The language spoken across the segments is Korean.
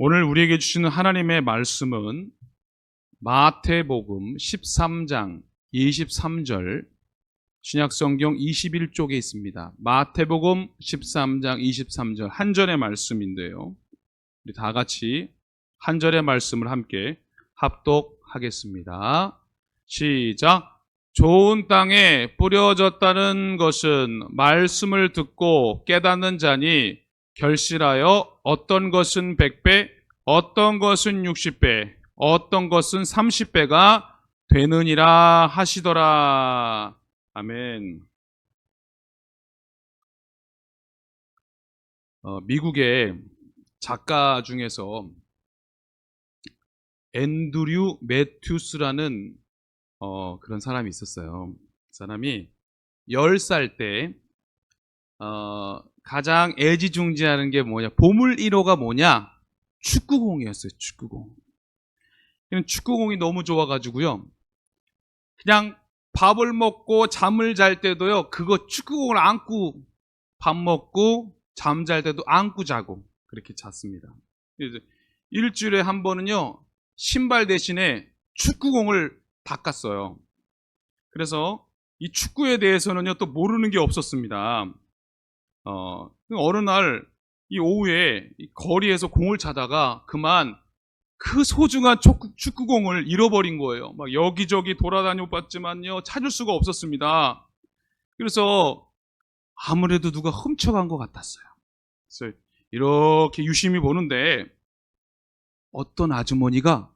오늘 우리에게 주시는 하나님의 말씀은 마태복음 13장 23절, 신약성경 21쪽에 있습니다. 마태복음 13장 23절 한 절의 말씀인데요, 우리 다 같이 한 절의 말씀을 함께 합독하겠습니다. 시작. 좋은 땅에 뿌려졌다는 것은 말씀을 듣고 깨닫는 자니 결실하여 어떤 것은 100배, 어떤 것은 60배, 어떤 것은 30배가 되느니라 하시더라. 아멘. 미국의 작가 중에서 앤드류 매튜스라는 그런 사람이 있었어요. 그 사람이 10살 때 가장 애지중지하는 게 뭐냐, 보물 1호가 뭐냐, 축구공이었어요. 축구공. 축구공이 너무 좋아가지고요, 그냥 밥을 먹고 잠을 잘 때도요, 그거 축구공을 안고 밥 먹고 잠잘 때도 안고 자고 그렇게 잤습니다. 일주일에 한 번은요, 신발 대신에 축구공을 닦았어요. 그래서 이 축구에 대해서는요, 또 모르는 게 없었습니다. 어느 날 이 오후에 이 거리에서 공을 차다가 그만 그 소중한 축구공을 잃어버린 거예요. 막 여기저기 돌아다녀 봤지만요, 찾을 수가 없었습니다. 그래서 아무래도 누가 훔쳐간 것 같았어요. 그래서 이렇게 유심히 보는데 어떤 아주머니가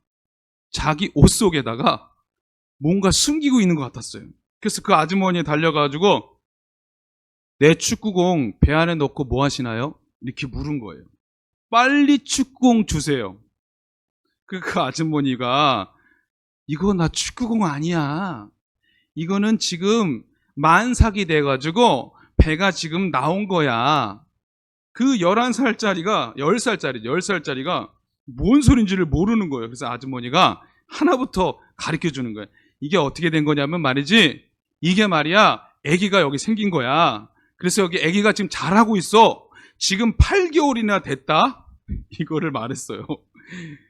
자기 옷 속에다가 뭔가 숨기고 있는 것 같았어요. 그래서 그 아주머니에 달려가지고 내 축구공 배 안에 넣고 뭐 하시나요? 이렇게 물은 거예요. 빨리 축구공 주세요. 그 아주머니가 이거 나 축구공 아니야. 이거는 지금 만삭이 돼가지고 배가 지금 나온 거야. 그 10살짜리가 뭔 소린지를 모르는 거예요. 그래서 아주머니가 하나부터 가르쳐 주는 거예요. 이게 어떻게 된 거냐면 말이지, 이게 말이야, 아기가 여기 생긴 거야. 그래서 여기 아기가 지금 자라고 있어. 지금 8개월이나 됐다. 이거를 말했어요.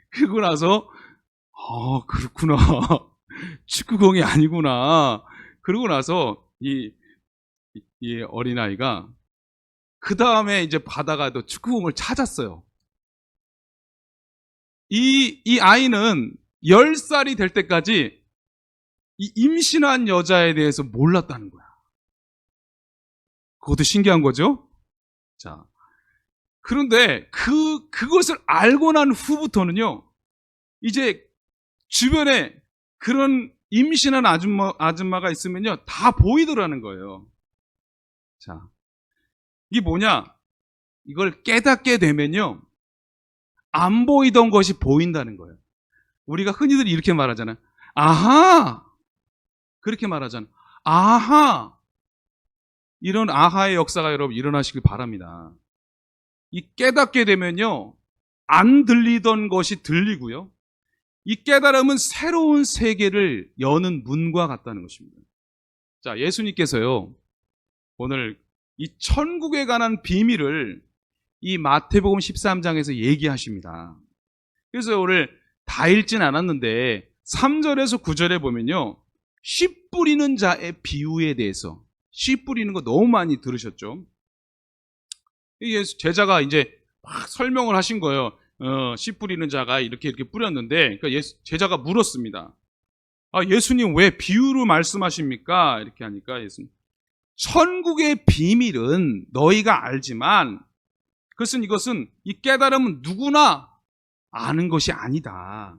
그러고 나서 그렇구나. 축구공이 아니구나. 그러고 나서 이 어린아이가 그 다음에 이제 바다가도 축구공을 찾았어요. 이 아이는 10살이 될 때까지 이 임신한 여자에 대해서 몰랐다는 거야. 그것도 신기한 거죠? 자, 그런데 그것을 알고 난 후부터는요, 이제 주변에 그런 임신한 아줌마가 있으면요, 다 보이더라는 거예요. 자, 이게 뭐냐? 이걸 깨닫게 되면요, 안 보이던 것이 보인다는 거예요. 우리가 흔히들 이렇게 말하잖아요. 아하! 그렇게 말하잖아요. 아하! 이런 아하의 역사가 여러분 일어나시길 바랍니다. 이 깨닫게 되면요, 안 들리던 것이 들리고요, 이 깨달음은 새로운 세계를 여는 문과 같다는 것입니다. 자, 예수님께서요, 오늘 이 천국에 관한 비밀을 이 마태복음 13장에서 얘기하십니다. 그래서 오늘 다 읽진 않았는데 3절에서 9절에 보면요, 씨 뿌리는 자의 비유에 대해서, 씨 뿌리는 거 너무 많이 들으셨죠? 이게 제자가 이제 막 설명을 하신 거예요. 씨 뿌리는 자가 이렇게 뿌렸는데, 그러니까 제자가 물었습니다. 예수님 왜 비유로 말씀하십니까? 이렇게 하니까 예수님, 천국의 비밀은 너희가 알지만 이것은 이 깨달음은 누구나 아는 것이 아니다.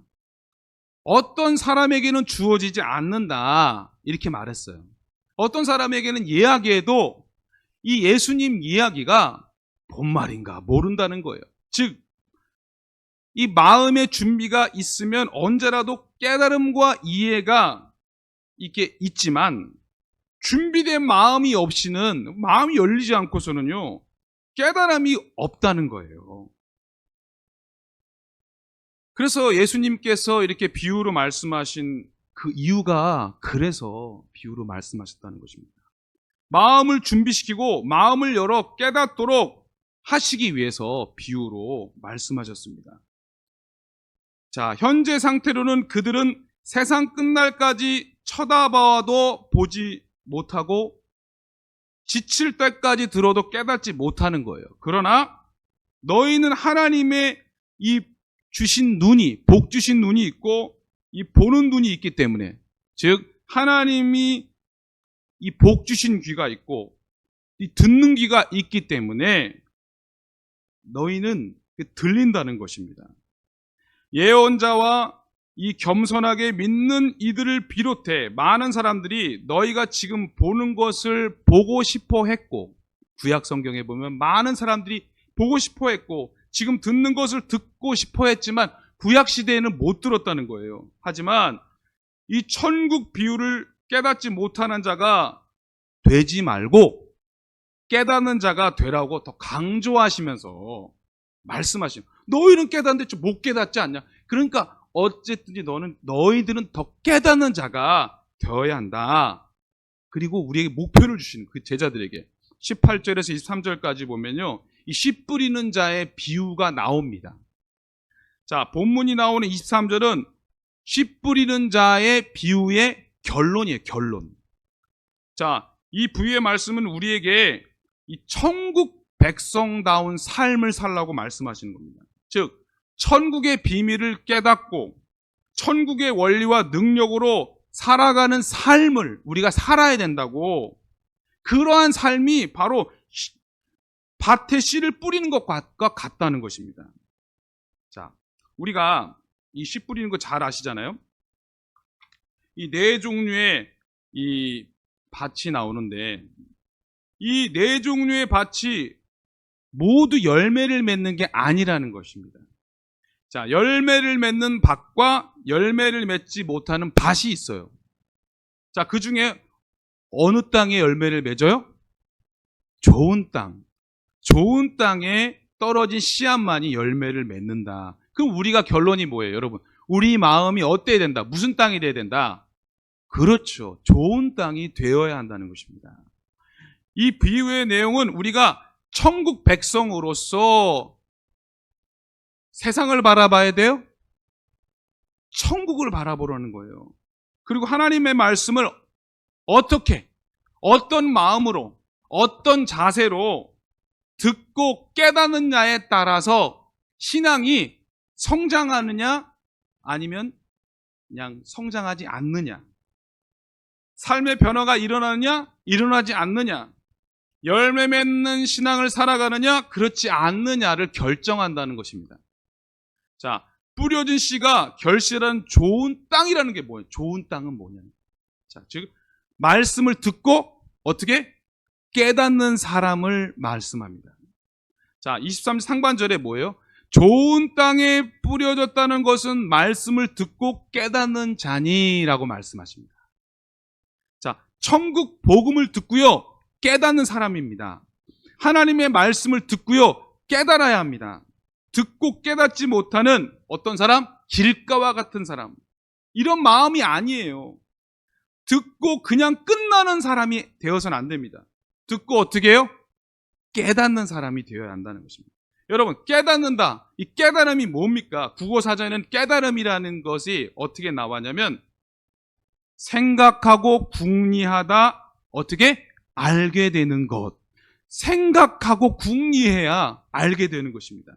어떤 사람에게는 주어지지 않는다. 이렇게 말했어요. 어떤 사람에게는 이야기해도 이 예수님 이야기가 뭔 말인가 모른다는 거예요. 즉, 이 마음의 준비가 있으면 언제라도 깨달음과 이해가 이렇게 있지만, 준비된 마음이 없이는, 마음이 열리지 않고서는요, 깨달음이 없다는 거예요. 그래서 예수님께서 이렇게 비유로 말씀하신 그 이유가 그래서 비유로 말씀하셨다는 것입니다. 마음을 준비시키고 마음을 열어 깨닫도록 하시기 위해서 비유로 말씀하셨습니다. 자, 현재 상태로는 그들은 세상 끝날까지 쳐다봐도 보지 못하고 지칠 때까지 들어도 깨닫지 못하는 거예요. 그러나 너희는 하나님의 이 주신 눈이, 복 주신 눈이 있고 이 보는 눈이 있기 때문에, 즉 하나님이 이 복 주신 귀가 있고 이 듣는 귀가 있기 때문에 너희는 들린다는 것입니다. 예언자와 이 겸손하게 믿는 이들을 비롯해 많은 사람들이 너희가 지금 보는 것을 보고 싶어 했고, 구약 성경에 보면 많은 사람들이 보고 싶어 했고 지금 듣는 것을 듣고 싶어 했지만 구약 시대에는 못 들었다는 거예요. 하지만 이 천국 비유를 깨닫지 못하는 자가 되지 말고 깨닫는 자가 되라고 더 강조하시면서 말씀하시는, 너희는 깨닫는데 좀 못 깨닫지 않냐? 그러니까 어쨌든지 너희들은 더 깨닫는 자가 되어야 한다. 그리고 우리에게 목표를 주시는 그 제자들에게 18절에서 23절까지 보면요, 이 씨 뿌리는 자의 비유가 나옵니다. 자, 본문이 나오는 23절은 씨 뿌리는 자의 비유의 결론이에요. 결론. 자, 이 부유의 말씀은 우리에게 이 천국 백성다운 삶을 살라고 말씀하시는 겁니다. 즉 천국의 비밀을 깨닫고 천국의 원리와 능력으로 살아가는 삶을 우리가 살아야 된다고, 그러한 삶이 바로 밭에 씨를 뿌리는 것과 같다는 것입니다. 자, 우리가 이 씨 뿌리는 거 잘 아시잖아요. 이 네 종류의 이 밭이 나오는데 이 네 종류의 밭이 모두 열매를 맺는 게 아니라는 것입니다. 자, 열매를 맺는 밭과 열매를 맺지 못하는 밭이 있어요. 자, 그 중에 어느 땅에 열매를 맺어요? 좋은 땅. 좋은 땅에 떨어진 씨앗만이 열매를 맺는다. 그럼 우리가 결론이 뭐예요, 여러분? 우리 마음이 어때야 된다? 무슨 땅이 돼야 된다? 그렇죠. 좋은 땅이 되어야 한다는 것입니다. 이 비유의 내용은 우리가 천국 백성으로서 세상을 바라봐야 돼요? 천국을 바라보라는 거예요. 그리고 하나님의 말씀을 어떻게, 어떤 마음으로, 어떤 자세로 듣고 깨닫느냐에 따라서 신앙이 성장하느냐 아니면 그냥 성장하지 않느냐, 삶의 변화가 일어나느냐 일어나지 않느냐, 열매 맺는 신앙을 살아가느냐 그렇지 않느냐를 결정한다는 것입니다. 자, 뿌려진 씨가 결실한 좋은 땅이라는 게 뭐예요? 좋은 땅은 뭐냐? 자, 즉 말씀을 듣고 어떻게 깨닫는 사람을 말씀합니다. 자, 23절 상반절에 뭐예요? 좋은 땅에 뿌려졌다는 것은 말씀을 듣고 깨닫는 자니라고 말씀하십니다. 자, 천국 복음을 듣고요 깨닫는 사람입니다. 하나님의 말씀을 듣고요 깨달아야 합니다. 듣고 깨닫지 못하는 어떤 사람? 길가와 같은 사람. 이런 마음이 아니에요. 듣고 그냥 끝나는 사람이 되어서는 안 됩니다. 듣고 어떻게 해요? 깨닫는 사람이 되어야 한다는 것입니다. 여러분, 깨닫는다. 이 깨달음이 뭡니까? 국어사전에는 깨달음이라는 것이 어떻게 나왔냐면 생각하고 궁리하다 어떻게? 알게 되는 것. 생각하고 궁리해야 알게 되는 것입니다.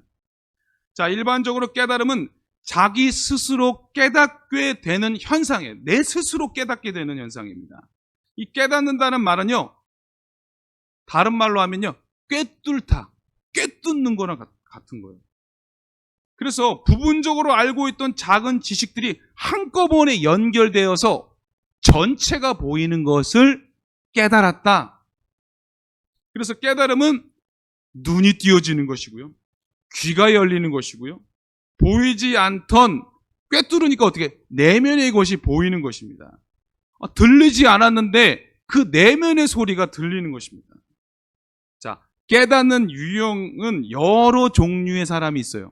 자, 일반적으로 깨달음은 자기 스스로 깨닫게 되는 현상이에요. 내 스스로 깨닫게 되는 현상입니다. 이 깨닫는다는 말은요, 다른 말로 하면요, 꿰뚫다, 꿰뚫는 거랑 같은 거예요. 그래서 부분적으로 알고 있던 작은 지식들이 한꺼번에 연결되어서 전체가 보이는 것을 깨달았다. 그래서 깨달음은 눈이 띄어지는 것이고요, 귀가 열리는 것이고요, 보이지 않던 꿰뚫으니까 어떻게 내면의 것이 보이는 것입니다. 들리지 않았는데 그 내면의 소리가 들리는 것입니다. 자, 깨닫는 유형은 여러 종류의 사람이 있어요.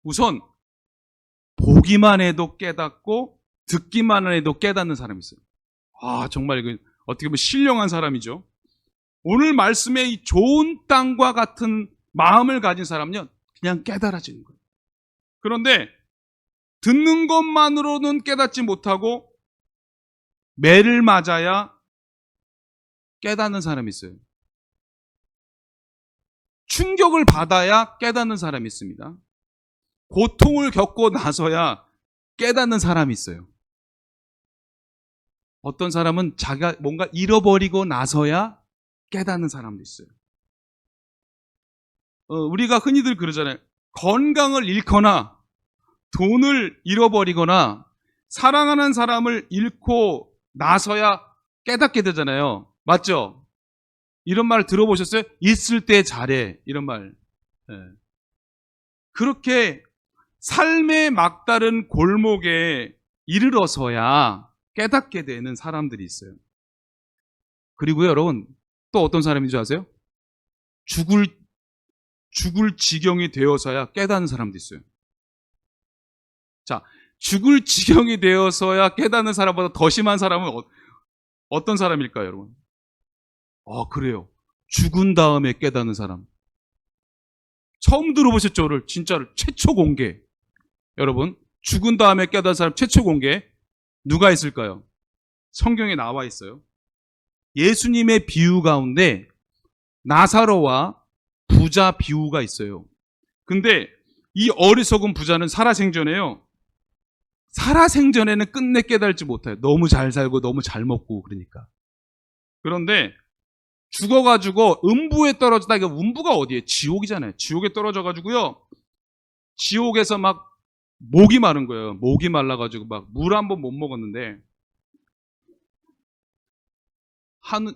우선 보기만 해도 깨닫고 듣기만 해도 깨닫는 사람이 있어요. 정말 이거 어떻게 보면 신령한 사람이죠. 오늘 말씀의 이 좋은 땅과 같은 마음을 가진 사람은요 그냥 깨달아지는 거예요. 그런데 듣는 것만으로는 깨닫지 못하고 매를 맞아야 깨닫는 사람이 있어요. 충격을 받아야 깨닫는 사람이 있습니다. 고통을 겪고 나서야 깨닫는 사람이 있어요. 어떤 사람은 자기가 뭔가 잃어버리고 나서야 깨닫는 사람도 있어요. 우리가 흔히들 그러잖아요. 건강을 잃거나 돈을 잃어버리거나 사랑하는 사람을 잃고 나서야 깨닫게 되잖아요. 맞죠? 이런 말 들어보셨어요? 있을 때 잘해. 이런 말. 네. 그렇게 삶의 막다른 골목에 이르러서야 깨닫게 되는 사람들이 있어요. 그리고 여러분, 또 어떤 사람인 줄 아세요? 죽을 지경이 되어서야 깨닫는 사람도 있어요. 자, 죽을 지경이 되어서야 깨닫는 사람보다 더 심한 사람은 어떤 사람일까요, 여러분? 그래요. 죽은 다음에 깨닫는 사람. 처음 들어보셨죠? 오늘 진짜로 최초 공개. 여러분, 죽은 다음에 깨닫는 사람 최초 공개. 누가 있을까요? 성경에 나와 있어요. 예수님의 비유 가운데 나사로와 부자 비유가 있어요. 근데 이 어리석은 부자는 살아생전에요. 살아생전에는 끝내 깨달지 못해요. 너무 잘 살고 너무 잘 먹고 그러니까. 그런데 죽어가지고 음부에 떨어지다. 이게 음부가 어디예요? 지옥이잖아요. 지옥에 떨어져가지고요. 지옥에서 막 목이 마른 거예요. 목이 말라가지고 막 물 한 번 못 먹었는데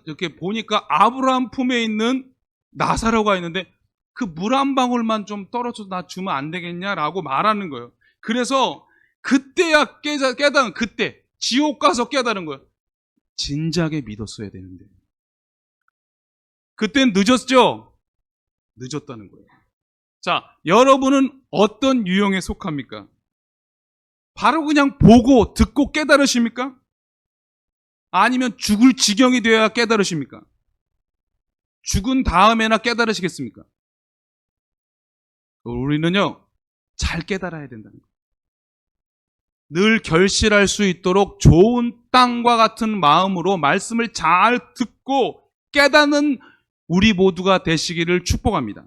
이렇게 보니까 아브라함 품에 있는 나사로가 있는데 그 물 한 방울만 좀 떨어져서 나 주면 안 되겠냐라고 말하는 거예요. 그래서 그때야 깨달은 그때 지옥 가서 깨달은 거예요. 진작에 믿었어야 되는데. 그땐 늦었죠? 늦었다는 거예요. 자, 여러분은 어떤 유형에 속합니까? 바로 그냥 보고 듣고 깨달으십니까? 아니면 죽을 지경이 되어야 깨달으십니까? 죽은 다음에나 깨달으시겠습니까? 우리는요, 잘 깨달아야 된다는 거예요. 늘 결실할 수 있도록 좋은 땅과 같은 마음으로 말씀을 잘 듣고 깨닫는 우리 모두가 되시기를 축복합니다.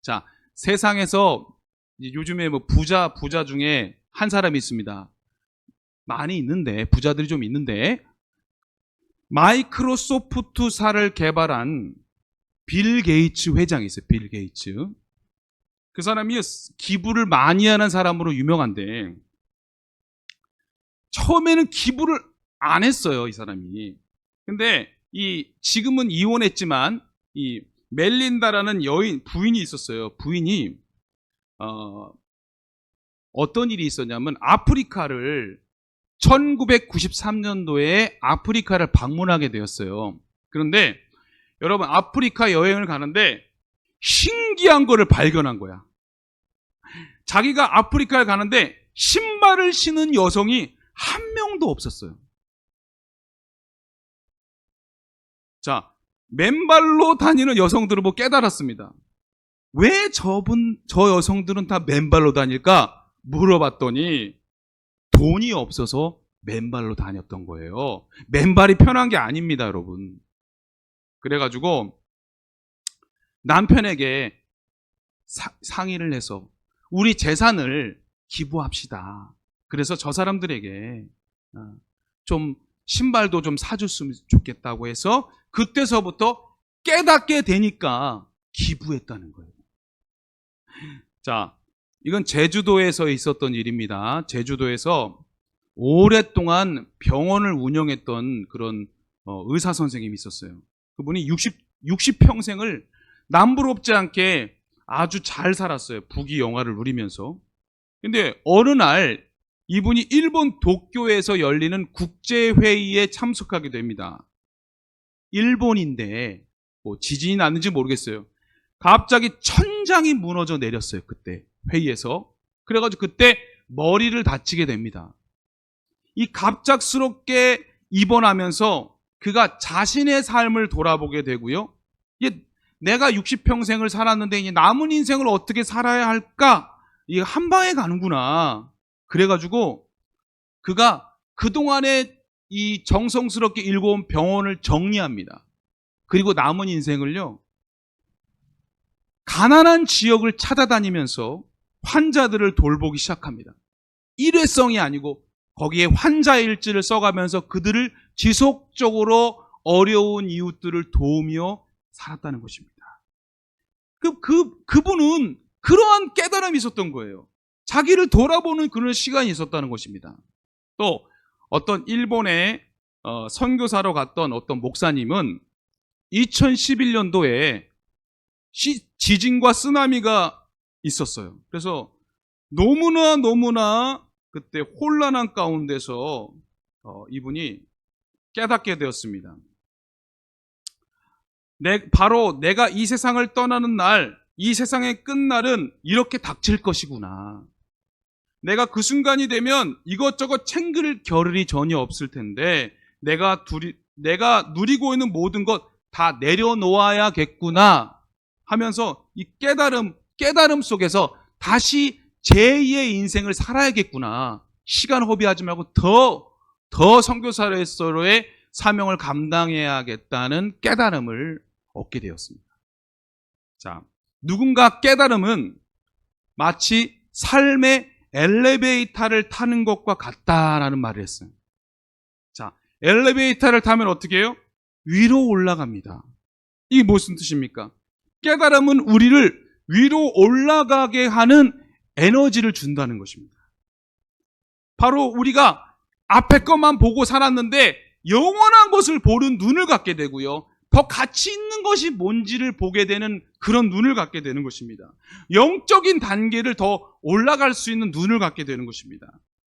자, 세상에서 요즘에 뭐 부자 중에 한 사람이 있습니다. 많이 있는데, 부자들이 좀 있는데, 마이크로소프트사를 개발한 빌 게이츠 회장이 있어요. 빌 게이츠. 그 사람이 기부를 많이 하는 사람으로 유명한데, 처음에는 기부를 안 했어요, 이 사람이. 근데 지금은 이혼했지만 이 멜린다라는 부인이 있었어요. 부인이 어떤 일이 있었냐면 아프리카를 1993년도에 아프리카를 방문하게 되었어요. 그런데 여러분, 아프리카 여행을 가는데 신기한 거를 발견한 거야. 자기가 아프리카에 가는데 신발을 신은 여성이 한 명도 없었어요. 자, 맨발로 다니는 여성들을 보고 깨달았습니다. 왜 저 여성들은 다 맨발로 다닐까? 물어봤더니 돈이 없어서 맨발로 다녔던 거예요. 맨발이 편한 게 아닙니다, 여러분. 그래가지고 남편에게 상의를 해서 우리 재산을 기부합시다. 그래서 저 사람들에게 좀 신발도 좀 사줬으면 좋겠다고 해서 그때서부터 깨닫게 되니까 기부했다는 거예요. 자, 이건 제주도에서 있었던 일입니다. 제주도에서 오랫동안 병원을 운영했던 그런 의사 선생님이 있었어요. 그분이 60평생을 남부럽지 않게 아주 잘 살았어요. 부귀영화를 누리면서. 근데 어느 날 이분이 일본 도쿄에서 열리는 국제회의에 참석하게 됩니다. 일본인데 뭐 지진이 났는지 모르겠어요. 갑자기 천장이 무너져 내렸어요. 그때 회의에서. 그래가지고 그때 머리를 다치게 됩니다. 이 갑작스럽게 입원하면서 그가 자신의 삶을 돌아보게 되고요. 내가 60평생을 살았는데 이제 남은 인생을 어떻게 살아야 할까? 이게 한 방에 가는구나. 그래가지고 그가 그동안에 이 정성스럽게 읽어온 병원을 정리합니다. 그리고 남은 인생을요, 가난한 지역을 찾아다니면서 환자들을 돌보기 시작합니다. 일회성이 아니고 거기에 환자 일지를 써가면서 그들을 지속적으로 어려운 이웃들을 도우며 살았다는 것입니다. 그분은 그러한 깨달음이 있었던 거예요. 자기를 돌아보는 그런 시간이 있었다는 것입니다. 또 어떤 일본에 선교사로 갔던 어떤 목사님은 2011년도에 지진과 쓰나미가 있었어요. 그래서 너무나 그때 혼란한 가운데서 이분이 깨닫게 되었습니다. 바로 내가 이 세상을 떠나는 날, 이 세상의 끝날은 이렇게 닥칠 것이구나. 내가 그 순간이 되면 이것저것 챙길 겨를이 전혀 없을 텐데 내가 누리고 있는 모든 것 다 내려놓아야겠구나 하면서 이 깨달음 속에서 다시 제2의 인생을 살아야겠구나. 시간 허비하지 말고 더 선교사로서의 사명을 감당해야겠다는 깨달음을 얻게 되었습니다. 자, 누군가 깨달음은 마치 삶의 엘리베이터를 타는 것과 같다라는 말을 했어요. 자, 엘리베이터를 타면 어떻게 해요? 위로 올라갑니다. 이게 무슨 뜻입니까? 깨달음은 우리를 위로 올라가게 하는 에너지를 준다는 것입니다. 바로 우리가 앞에 것만 보고 살았는데 영원한 것을 보는 눈을 갖게 되고요. 더 가치 있는 것이 뭔지를 보게 되는 그런 눈을 갖게 되는 것입니다. 영적인 단계를 더 올라갈 수 있는 눈을 갖게 되는 것입니다.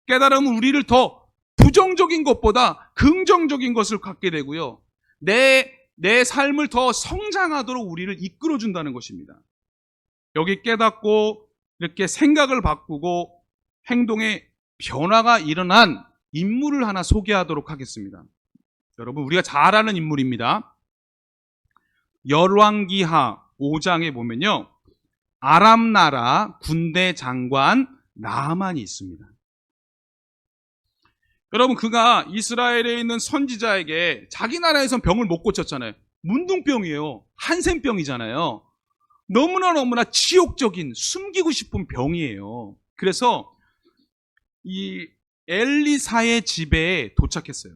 깨달음은 우리를 더 부정적인 것보다 긍정적인 것을 갖게 되고요. 내 삶을 더 성장하도록 우리를 이끌어준다는 것입니다. 여기 깨닫고 이렇게 생각을 바꾸고 행동에 변화가 일어난 인물을 하나 소개하도록 하겠습니다. 여러분, 우리가 잘 아는 인물입니다. 열왕기하 5장에 보면요, 아람 나라 군대 장관 나아만이 있습니다. 여러분, 그가 이스라엘에 있는 선지자에게 자기 나라에선 병을 못 고쳤잖아요. 문둥병이에요. 한센병이잖아요. 너무나 치욕적인, 숨기고 싶은 병이에요. 그래서 이 엘리사의 집에 도착했어요.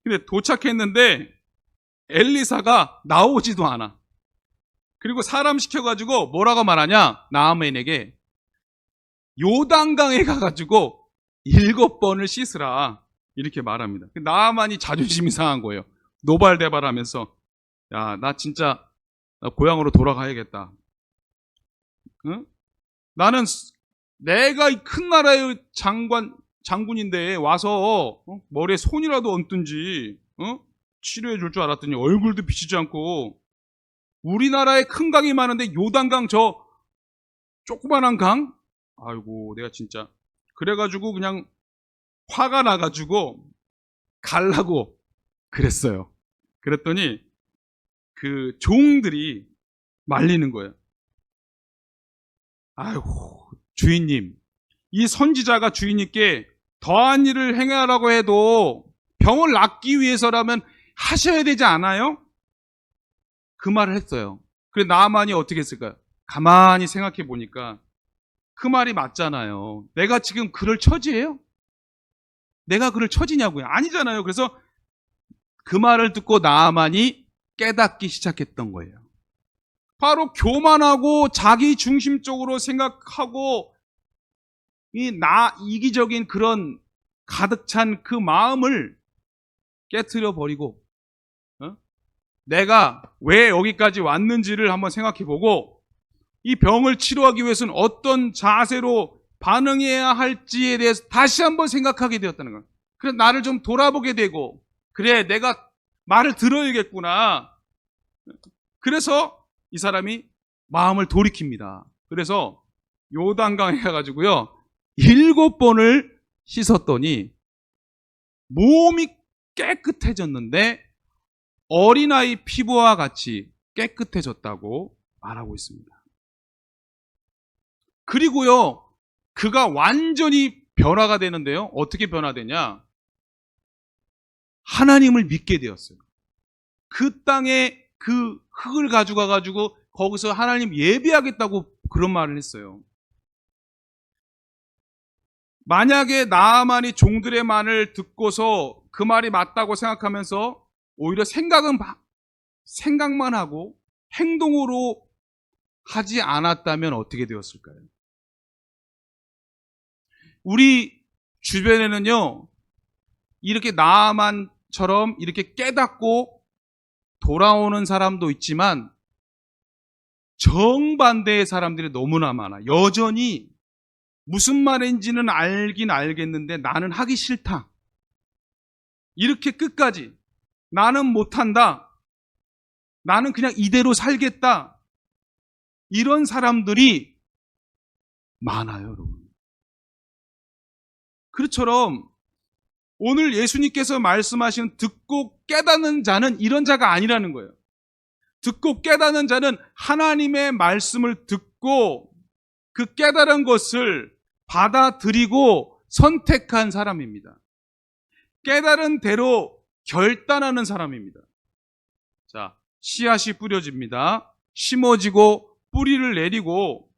근데 도착했는데 엘리사가 나오지도 않아. 그리고 사람 시켜가지고 뭐라고 말하냐? 나아만에게 요단강에 가가지고 7번을 씻으라 이렇게 말합니다. 나아만이 자존심이 상한 거예요. 노발대발하면서 야, 나 진짜 고향으로 돌아가야겠다. 응? 나는 내가 이 큰 나라의 장군인데 와서 머리에 손이라도 얹든지 치료해 줄 줄 알았더니 얼굴도 비치지 않고, 우리나라에 큰 강이 많은데 요단강 저 조그만한 강? 아이고, 내가 진짜. 그래가지고 그냥 화가 나가지고 갈라고 그랬어요. 그랬더니 그 종들이 말리는 거예요. 아이고, 주인님, 이 선지자가 주인님께 더한 일을 행하라고 해도 병을 낫기 위해서라면 하셔야 되지 않아요? 그 말을 했어요. 그래, 나아만이 어떻게 했을까요? 가만히 생각해 보니까 그 말이 맞잖아요. 내가 지금 그럴 처지예요? 내가 그럴 처지냐고요? 아니잖아요. 그래서 그 말을 듣고 나아만이 깨닫기 시작했던 거예요. 바로 교만하고 자기 중심적으로 생각하고 이기적인 그런 가득 찬 그 마음을 깨트려 버리고 내가 왜 여기까지 왔는지를 한번 생각해 보고 이 병을 치료하기 위해서는 어떤 자세로 반응해야 할지에 대해서 다시 한번 생각하게 되었다는 거예요. 그래서 나를 좀 돌아보게 되고, 그래, 내가 말을 들어야겠구나. 그래서 이 사람이 마음을 돌이킵니다. 그래서 요단강에 가가지고요 7번을 씻었더니 몸이 깨끗해졌는데 어린아이 피부와 같이 깨끗해졌다고 말하고 있습니다. 그리고요, 그가 완전히 변화가 되는데요. 어떻게 변화되냐? 하나님을 믿게 되었어요. 그 땅에 그 흙을 가져가 가지고 거기서 하나님 예배하겠다고 그런 말을 했어요. 만약에 나아만이 종들의 말을 듣고서 그 말이 맞다고 생각하면서 오히려 생각만 하고 행동으로 하지 않았다면 어떻게 되었을까요? 우리 주변에는요, 이렇게 나아만처럼 이렇게 깨닫고 돌아오는 사람도 있지만 정반대의 사람들이 너무나 많아. 여전히 무슨 말인지는 알긴 알겠는데 나는 하기 싫다. 이렇게 끝까지 나는 못한다. 나는 그냥 이대로 살겠다. 이런 사람들이 많아요, 여러분. 그처럼 오늘 예수님께서 말씀하신 듣고 깨닫는 자는 이런 자가 아니라는 거예요. 듣고 깨닫는 자는 하나님의 말씀을 듣고 그 깨달은 것을 받아들이고 선택한 사람입니다. 깨달은 대로 결단하는 사람입니다. 자, 씨앗이 뿌려집니다. 심어지고 뿌리를 내리고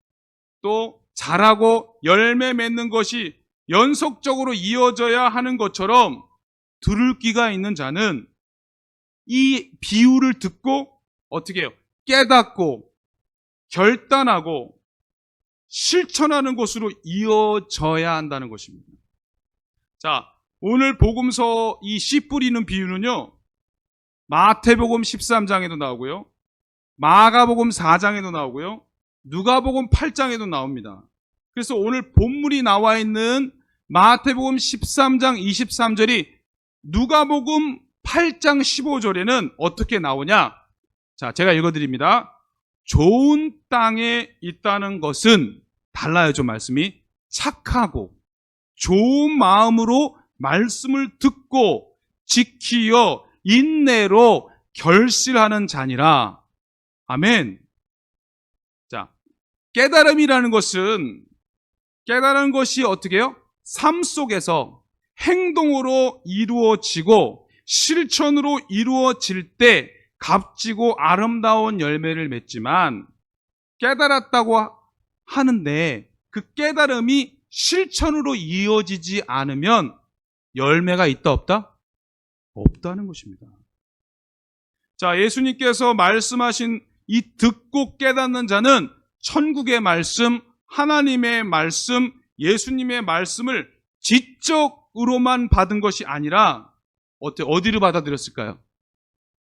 또 자라고 열매 맺는 것이 연속적으로 이어져야 하는 것처럼 들을 귀가 있는 자는 이 비유를 듣고 어떻게 해요? 깨닫고 결단하고 실천하는 것으로 이어져야 한다는 것입니다. 자, 오늘 복음서 이 씨 뿌리는 비유는요, 마태복음 13장에도 나오고요, 마가복음 4장에도 나오고요, 누가복음 8장에도 나옵니다. 그래서 오늘 본문이 나와 있는 마태복음 13장 23절이 누가복음 8장 15절에는 어떻게 나오냐? 자, 제가 읽어드립니다. 좋은 땅에 있다는 것은 달라요, 좀 말씀이. 착하고 좋은 마음으로 말씀을 듣고 지키어 인내로 결실하는 자니라. 아멘. 자, 깨달음이라는 것이 어떻게 해요? 삶 속에서 행동으로 이루어지고 실천으로 이루어질 때 값지고 아름다운 열매를 맺지만 깨달았다고 하는데 그 깨달음이 실천으로 이어지지 않으면 열매가 있다 없다? 없다는 것입니다. 자, 예수님께서 말씀하신 이 듣고 깨닫는 자는 천국의 말씀, 하나님의 말씀, 예수님의 말씀을 지적으로만 받은 것이 아니라 어디로 받아들였을까요?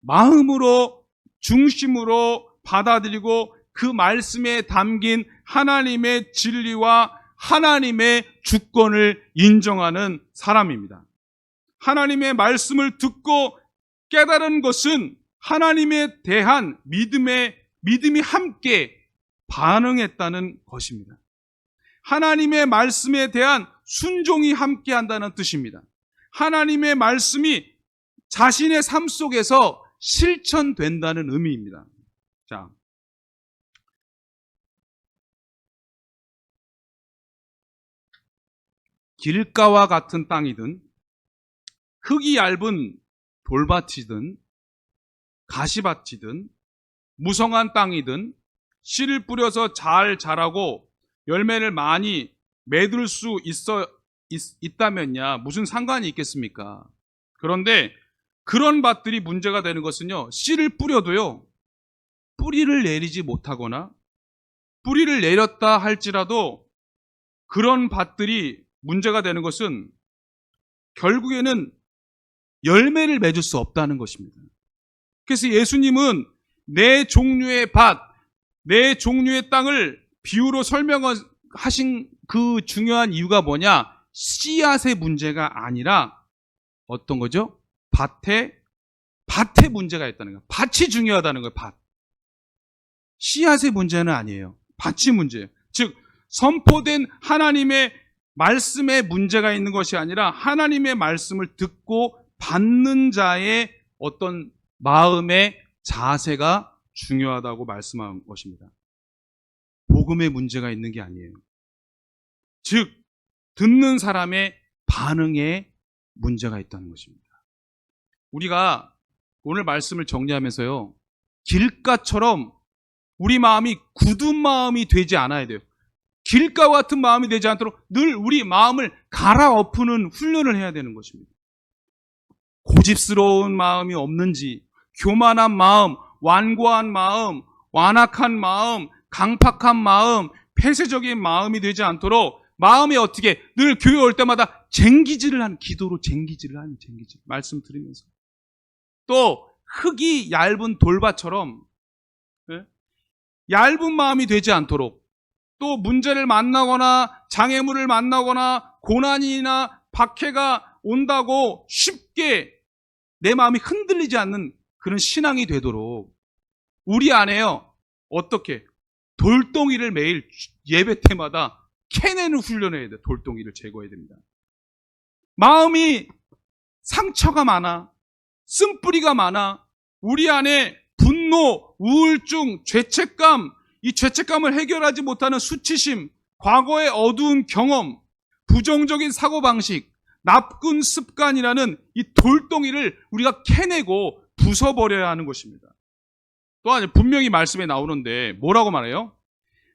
마음으로, 중심으로 받아들이고 그 말씀에 담긴 하나님의 진리와 하나님의 주권을 인정하는 사람입니다. 하나님의 말씀을 듣고 깨달은 것은 하나님에 대한 믿음이 함께 반응했다는 것입니다. 하나님의 말씀에 대한 순종이 함께 한다는 뜻입니다. 하나님의 말씀이 자신의 삶 속에서 실천된다는 의미입니다. 자, 길가와 같은 땅이든 흙이 얇은 돌밭이든 가시밭이든 무성한 땅이든 씨를 뿌려서 잘 자라고 열매를 많이 맺을 수 있다면야 무슨 상관이 있겠습니까? 그런데 그런 밭들이 문제가 되는 것은요, 씨를 뿌려도요, 뿌리를 내리지 못하거나 뿌리를 내렸다 할지라도 그런 밭들이 문제가 되는 것은 결국에는 열매를 맺을 수 없다는 것입니다. 그래서 예수님은 네 종류의 밭, 네 종류의 땅을 비유로 설명하신 그 중요한 이유가 뭐냐? 씨앗의 문제가 아니라 어떤 거죠? 밭에 문제가 있다는 거예요. 밭이 중요하다는 거예요. 밭. 씨앗의 문제는 아니에요. 밭이 문제예요. 즉 선포된 하나님의 말씀에 문제가 있는 것이 아니라 하나님의 말씀을 듣고 받는 자의 어떤 마음의 자세가 중요하다고 말씀한 것입니다. 복음에 문제가 있는 게 아니에요. 즉 듣는 사람의 반응에 문제가 있다는 것입니다. 우리가 오늘 말씀을 정리하면서요, 길가처럼 우리 마음이 굳은 마음이 되지 않아야 돼요. 길가와 같은 마음이 되지 않도록 늘 우리 마음을 갈아엎는 훈련을 해야 되는 것입니다. 고집스러운 마음이 없는지, 교만한 마음, 완고한 마음, 완악한 마음, 강팍한 마음, 폐쇄적인 마음이 되지 않도록 마음이 어떻게 늘 교회 올 때마다 쟁기질을 하는, 기도로 쟁기질을 하는, 쟁기질 말씀 드리면서 또 흙이 얇은 돌밭처럼 얇은 마음이 되지 않도록, 또 문제를 만나거나 장애물을 만나거나 고난이나 박해가 온다고 쉽게 내 마음이 흔들리지 않는 그런 신앙이 되도록 우리 안에요, 어떻게 돌덩이를 매일 예배 때마다 캐내는 훈련을 해야 돼. 돌덩이를 제거해야 됩니다. 마음이 상처가 많아, 쓴뿌리가 많아, 우리 안에 분노, 우울증, 죄책감, 이 죄책감을 해결하지 못하는 수치심, 과거의 어두운 경험, 부정적인 사고방식, 나쁜 습관이라는 이 돌덩이를 우리가 캐내고 부숴버려야 하는 것입니다. 또한 분명히 말씀에 나오는데 뭐라고 말해요?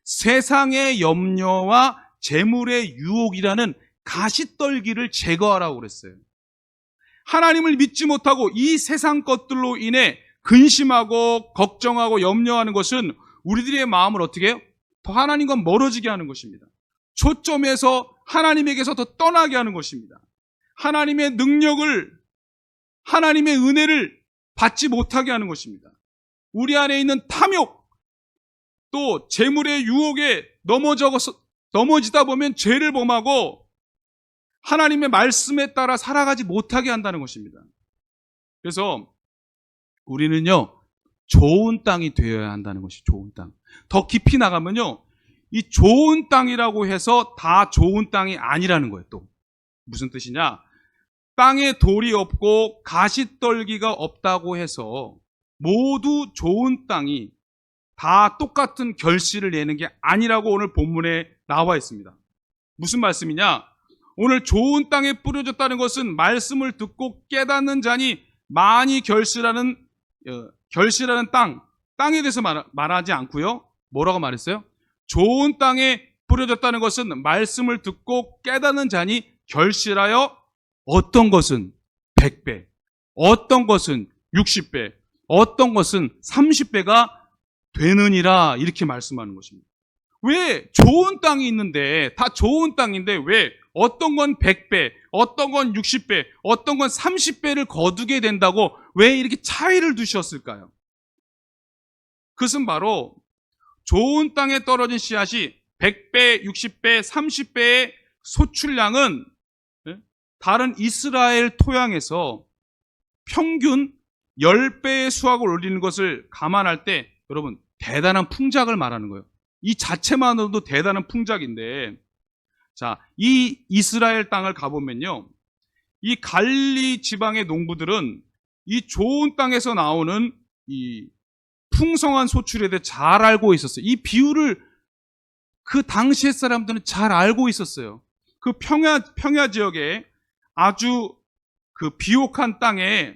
세상의 염려와 재물의 유혹이라는 가시떨기를 제거하라고 그랬어요. 하나님을 믿지 못하고 이 세상 것들로 인해 근심하고 걱정하고 염려하는 것은 우리들의 마음을 어떻게 해요? 더 하나님과 멀어지게 하는 것입니다. 초점에서 하나님에게서 더 떠나게 하는 것입니다. 하나님의 능력을, 하나님의 은혜를 받지 못하게 하는 것입니다. 우리 안에 있는 탐욕, 또 재물의 유혹에 넘어지다 보면 죄를 범하고 하나님의 말씀에 따라 살아가지 못하게 한다는 것입니다. 그래서 우리는요, 좋은 땅이 되어야 한다는 것이 좋은 땅. 더 깊이 나가면요, 이 좋은 땅이라고 해서 다 좋은 땅이 아니라는 거예요. 또 무슨 뜻이냐? 땅에 돌이 없고 가시떨기가 없다고 해서 모두 좋은 땅이 다 똑같은 결실을 내는 게 아니라고 오늘 본문에 나와 있습니다. 무슨 말씀이냐? 오늘 좋은 땅에 뿌려졌다는 것은 말씀을 듣고 깨닫는 자니 많이 결실하는 땅에 대해서 말하지 않고요. 뭐라고 말했어요? 좋은 땅에 뿌려졌다는 것은 말씀을 듣고 깨닫는 자니 결실하여 어떤 것은 100배, 어떤 것은 60배, 어떤 것은 30배가 되느니라, 이렇게 말씀하는 것입니다. 왜 좋은 땅이 있는데, 다 좋은 땅인데 왜 어떤 건 100배, 어떤 건 60배, 어떤 건 30배를 거두게 된다고 왜 이렇게 차이를 두셨을까요? 그것은 바로 좋은 땅에 떨어진 씨앗이 100배, 60배, 30배의 소출량은 다른 이스라엘 토양에서 평균 10배의 수확을 올리는 것을 감안할 때 여러분 대단한 풍작을 말하는 거예요. 이 자체만으로도 대단한 풍작인데, 자, 이 이스라엘 땅을 가보면요, 이 갈릴리 지방의 농부들은 이 좋은 땅에서 나오는 이 풍성한 소출에 대해 잘 알고 있었어요. 이 비유를 그 당시의 사람들은 잘 알고 있었어요. 그 평야 지역에 아주 그 비옥한 땅에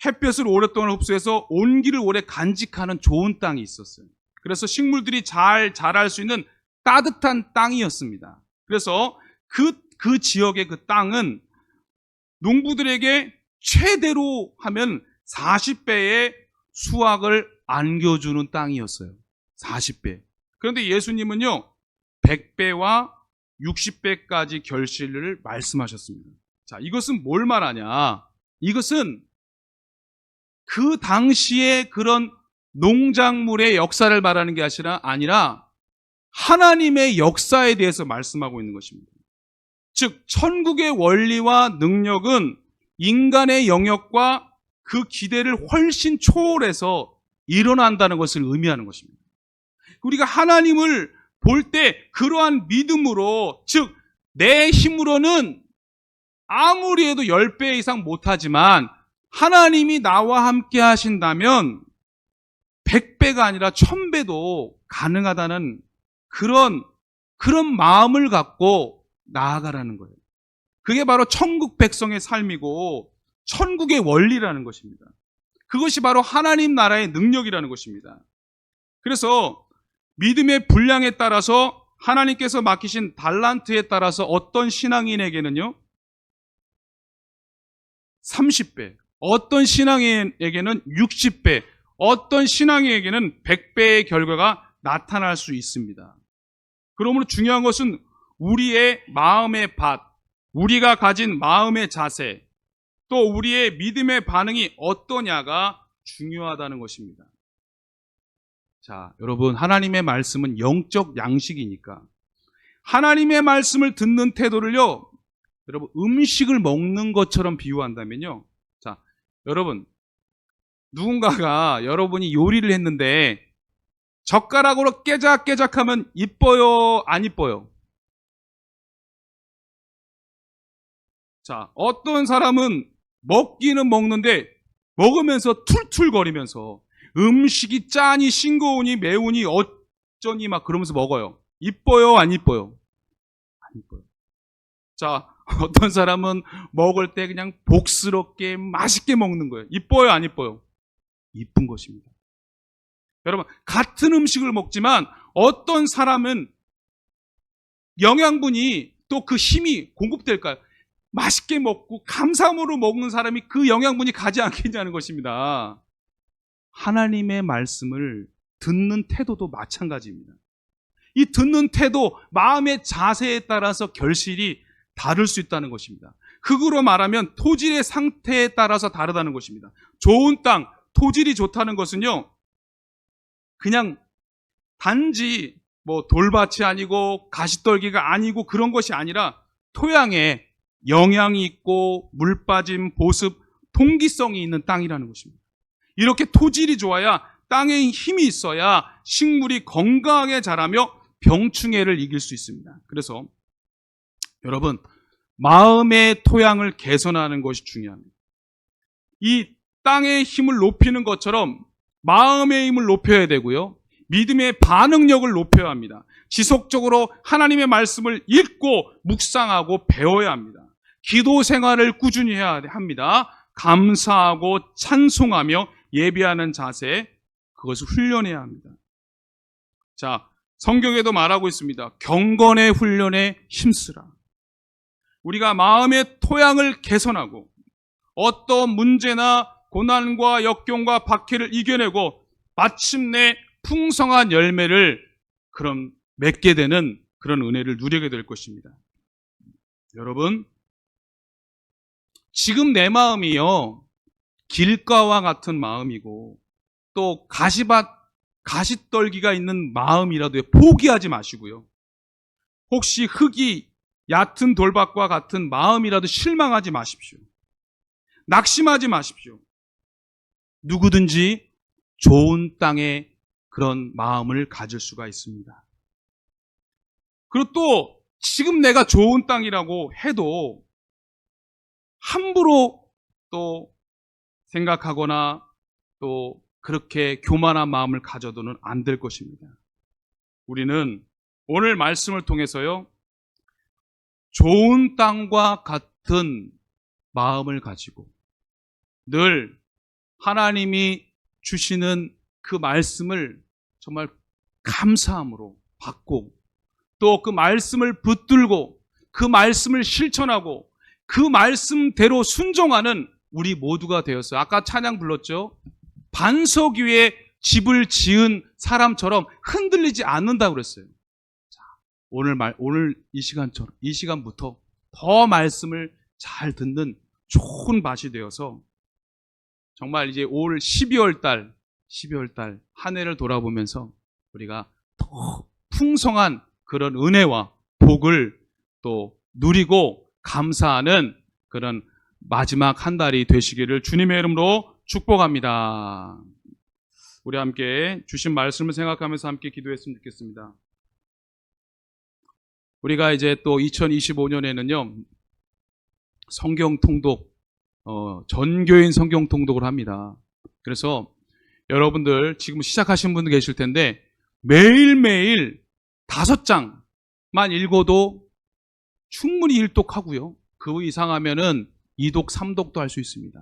햇볕을 오랫동안 흡수해서 온기를 오래 간직하는 좋은 땅이 있었어요. 그래서 식물들이 잘 자랄 수 있는 따뜻한 땅이었습니다. 그래서 그 지역의 그 땅은 농부들에게 최대로 하면 40배의 수확을 안겨주는 땅이었어요. 40배. 그런데 예수님은요, 100배와 60배까지 결실을 말씀하셨습니다. 자, 이것은 뭘 말하냐? 이것은 그 당시에 그런 농작물의 역사를 말하는 게 아니라 하나님의 역사에 대해서 말씀하고 있는 것입니다. 즉, 천국의 원리와 능력은 인간의 영역과 그 기대를 훨씬 초월해서 일어난다는 것을 의미하는 것입니다. 우리가 하나님을 볼 때 그러한 믿음으로, 즉 내 힘으로는 아무리 해도 10배 이상 못하지만 하나님이 나와 함께 하신다면 100배가 아니라 1000배도 가능하다는 그런 그런 마음을 갖고 나아가라는 거예요. 그게 바로 천국 백성의 삶이고 천국의 원리라는 것입니다. 그것이 바로 하나님 나라의 능력이라는 것입니다. 그래서 믿음의 분량에 따라서 하나님께서 맡기신 달란트에 따라서 어떤 신앙인에게는요 30배, 어떤 신앙인에게는 60배, 어떤 신앙인에게는 100배의 결과가 나타날 수 있습니다. 그러므로 중요한 것은 우리의 마음의 밭, 우리가 가진 마음의 자세, 또 우리의 믿음의 반응이 어떠냐가 중요하다는 것입니다. 자, 여러분, 하나님의 말씀은 영적 양식이니까 하나님의 말씀을 듣는 태도를요, 여러분, 음식을 먹는 것처럼 비유한다면요. 자, 여러분, 누군가가 여러분이 요리를 했는데 젓가락으로 깨작깨작하면 이뻐요, 안 이뻐요? 자, 어떤 사람은 먹기는 먹는데 먹으면서 툴툴거리면서 음식이 짜니 싱거우니 매우니 어쩌니 막 그러면서 먹어요. 이뻐요, 안 이뻐요? 안 이뻐요. 자, 어떤 사람은 먹을 때 그냥 복스럽게 맛있게 먹는 거예요. 이뻐요, 안 이뻐요? 이쁜 것입니다. 여러분, 같은 음식을 먹지만 어떤 사람은 영양분이 또 그 힘이 공급될까요? 맛있게 먹고 감사함으로 먹는 사람이 그 영양분이 가지 않겠냐는 것입니다. 하나님의 말씀을 듣는 태도도 마찬가지입니다. 이 듣는 태도, 마음의 자세에 따라서 결실이 다를 수 있다는 것입니다. 흙으로 말하면 토질의 상태에 따라서 다르다는 것입니다. 좋은 땅, 토질이 좋다는 것은요, 그냥 단지 뭐 돌밭이 아니고 가시떨기가 아니고 그런 것이 아니라 토양에 영양이 있고 물 빠짐, 보습, 통기성이 있는 땅이라는 것입니다. 이렇게 토질이 좋아야 땅에 힘이 있어야 식물이 건강하게 자라며 병충해를 이길 수 있습니다. 그래서 여러분, 마음의 토양을 개선하는 것이 중요합니다. 이 땅의 힘을 높이는 것처럼 마음의 힘을 높여야 되고요. 믿음의 반응력을 높여야 합니다. 지속적으로 하나님의 말씀을 읽고 묵상하고 배워야 합니다. 기도 생활을 꾸준히 해야 합니다. 감사하고 찬송하며 예배하는 자세, 그것을 훈련해야 합니다. 자, 성경에도 말하고 있습니다. 경건의 훈련에 힘쓰라. 우리가 마음의 토양을 개선하고 어떤 문제나 고난과 역경과 박해를 이겨내고 마침내 풍성한 열매를 그럼 맺게 되는 그런 은혜를 누리게 될 것입니다. 여러분, 지금 내 마음이요, 길가와 같은 마음이고 또 가시떨기가 있는 마음이라도 포기하지 마시고요. 혹시 흙이 얕은 돌밭과 같은 마음이라도 실망하지 마십시오. 낙심하지 마십시오. 누구든지 좋은 땅에 그런 마음을 가질 수가 있습니다. 그리고 또 지금 내가 좋은 땅이라고 해도 함부로 또 생각하거나 또 그렇게 교만한 마음을 가져도는 안 될 것입니다. 우리는 오늘 말씀을 통해서요, 좋은 땅과 같은 마음을 가지고 늘 하나님이 주시는 그 말씀을 정말 감사함으로 받고 또 그 말씀을 붙들고 그 말씀을 실천하고 그 말씀대로 순종하는 우리 모두가 되었어요. 아까 찬양 불렀죠? 반석 위에 집을 지은 사람처럼 흔들리지 않는다고 그랬어요. 자, 오늘 이 시간부터 더 말씀을 잘 듣는 좋은 밭이 되어서 정말 이제 올 12월 달 한 해를 돌아보면서 우리가 더 풍성한 그런 은혜와 복을 또 누리고 감사하는 그런 마지막 한 달이 되시기를 주님의 이름으로 축복합니다. 우리 함께 주신 말씀을 생각하면서 함께 기도했으면 좋겠습니다. 우리가 이제 또 2025년에는요, 성경 통독, 전교인 성경 통독을 합니다. 그래서 여러분들 지금 시작하신 분들 계실 텐데 매일매일 5장, 읽어도 충분히 일독하고요. 그 이상하면은 2독, 3독도 할 수 있습니다.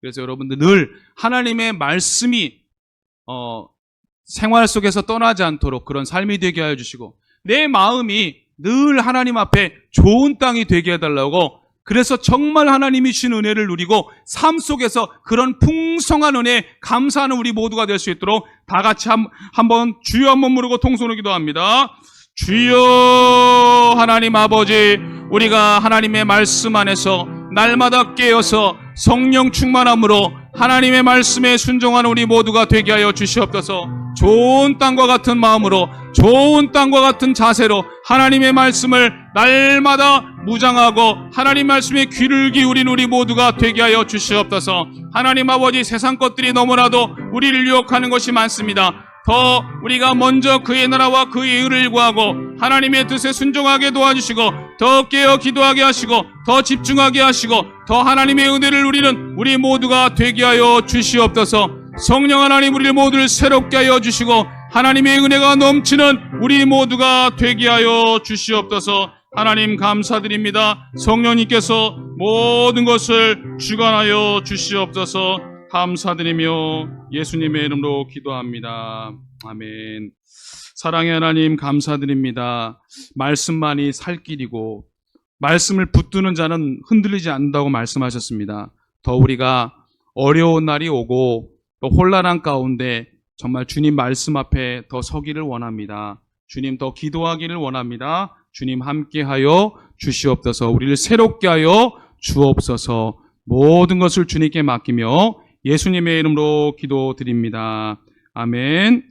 그래서 여러분들 늘 하나님의 말씀이 생활 속에서 떠나지 않도록 그런 삶이 되게 하여 주시고, 내 마음이 늘 하나님 앞에 좋은 땅이 되게 해달라고, 그래서 정말 하나님이 주신 은혜를 누리고 삶 속에서 그런 풍성한 은혜에 감사하는 우리 모두가 될 수 있도록 다 같이 한번 주여 한번 부르고 통성으로 기도합니다. 주여 하나님 아버지, 우리가 하나님의 말씀 안에서 날마다 깨어서 성령 충만함으로 하나님의 말씀에 순종하는 우리 모두가 되게 하여 주시옵소서. 좋은 땅과 같은 마음으로, 좋은 땅과 같은 자세로 하나님의 말씀을 날마다 무장하고 하나님 말씀에 귀를 기울인 우리 모두가 되게 하여 주시옵소서. 하나님 아버지, 세상 것들이 너무나도 우리를 유혹하는 것이 많습니다. 더 우리가 먼저 그의 나라와 그의 의를 구하고 하나님의 뜻에 순종하게 도와주시고, 더 깨어 기도하게 하시고, 더 집중하게 하시고, 더 하나님의 은혜를 누리는 우리 모두가 되게 하여 주시옵소서. 성령 하나님, 우리 모두를 새롭게 하여 주시고 하나님의 은혜가 넘치는 우리 모두가 되게 하여 주시옵소서. 하나님 감사드립니다. 성령님께서 모든 것을 주관하여 주시옵소서. 감사드리며 예수님의 이름으로 기도합니다. 아멘. 사랑의 하나님 감사드립니다. 말씀만이 살 길이고 말씀을 붙드는 자는 흔들리지 않는다고 말씀하셨습니다. 더 우리가 어려운 날이 오고 또 혼란한 가운데 정말 주님 말씀 앞에 더 서기를 원합니다. 주님 더 기도하기를 원합니다. 주님 함께하여 주시옵소서. 우리를 새롭게 하여 주옵소서. 모든 것을 주님께 맡기며 예수님의 이름으로 기도드립니다. 아멘.